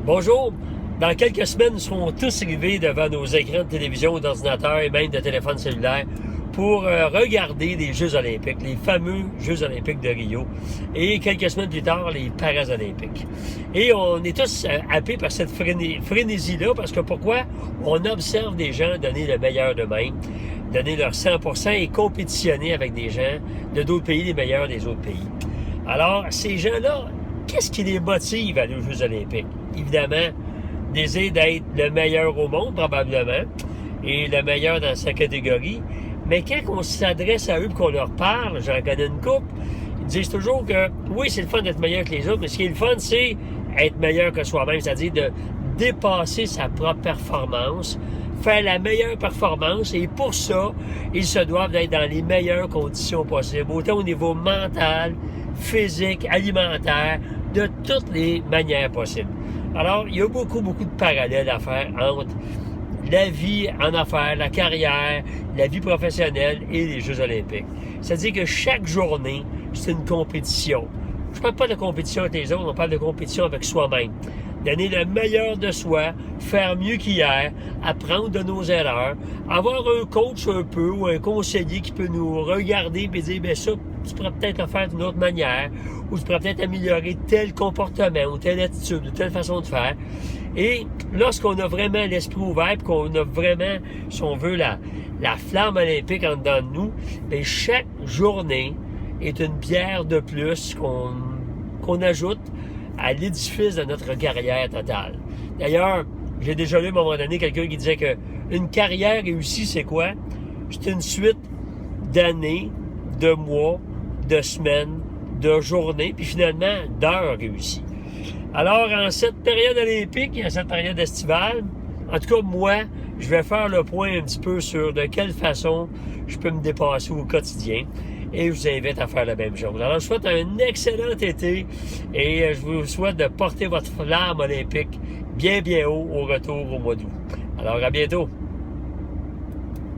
Bonjour. Dans quelques semaines, nous serons tous arrivés devant nos écrans de télévision, d'ordinateur et même de téléphone cellulaire pour regarder les Jeux olympiques, les fameux Jeux olympiques de Rio, et quelques semaines plus tard, les Paralympiques. Et on est tous happés par cette frénésie-là, parce que pourquoi? On observe des gens donner le meilleur d'eux-mêmes, donner leur 100% et compétitionner avec des gens de d'autres pays, les meilleurs des autres pays. Alors, ces gens-là, qu'est-ce qui les motive à aller aux Jeux olympiques? Évidemment, désir d'être le meilleur au monde, probablement, et le meilleur dans sa catégorie. Mais quand on s'adresse à eux et qu'on leur parle, j'en connais une couple, ils disent toujours que, oui, c'est le fun d'être meilleur que les autres, mais ce qui est le fun, c'est être meilleur que soi-même, c'est-à-dire de dépasser sa propre performance, faire la meilleure performance, et pour ça, ils se doivent d'être dans les meilleures conditions possibles, autant au niveau mental, physique, alimentaire, de toutes les manières possibles. Alors, il y a beaucoup de parallèles à faire entre la vie en affaires, la carrière, la vie professionnelle et les Jeux olympiques. C'est-à-dire que chaque journée, c'est une compétition. Je ne parle pas de compétition avec les autres, on parle de compétition avec soi-même. Donner le meilleur de soi, faire mieux qu'hier, apprendre de nos erreurs, avoir un coach un peu ou un conseiller qui peut nous regarder et dire, bien ça, tu pourrais peut-être le faire d'une autre manière, ou tu pourrais peut-être améliorer tel comportement, ou telle attitude, ou telle façon de faire. Et lorsqu'on a vraiment l'esprit ouvert, qu'on a vraiment, si on veut, la flamme olympique en dedans de nous, bien, chaque journée est une pierre de plus qu'on ajoute à l'édifice de notre carrière totale. D'ailleurs, j'ai déjà lu à un moment donné quelqu'un qui disait que une carrière réussie, c'est quoi? C'est une suite d'années, de mois, de semaines, de journées, puis finalement d'heures réussies. Alors, en cette période olympique et en cette période estivale, en tout cas, moi, je vais faire le point un petit peu sur de quelle façon je peux me dépasser au quotidien. Et je vous invite à faire la même chose. Alors, je vous souhaite un excellent été et je vous souhaite de porter votre flamme olympique bien haut au retour au mois d'août. Alors, à bientôt!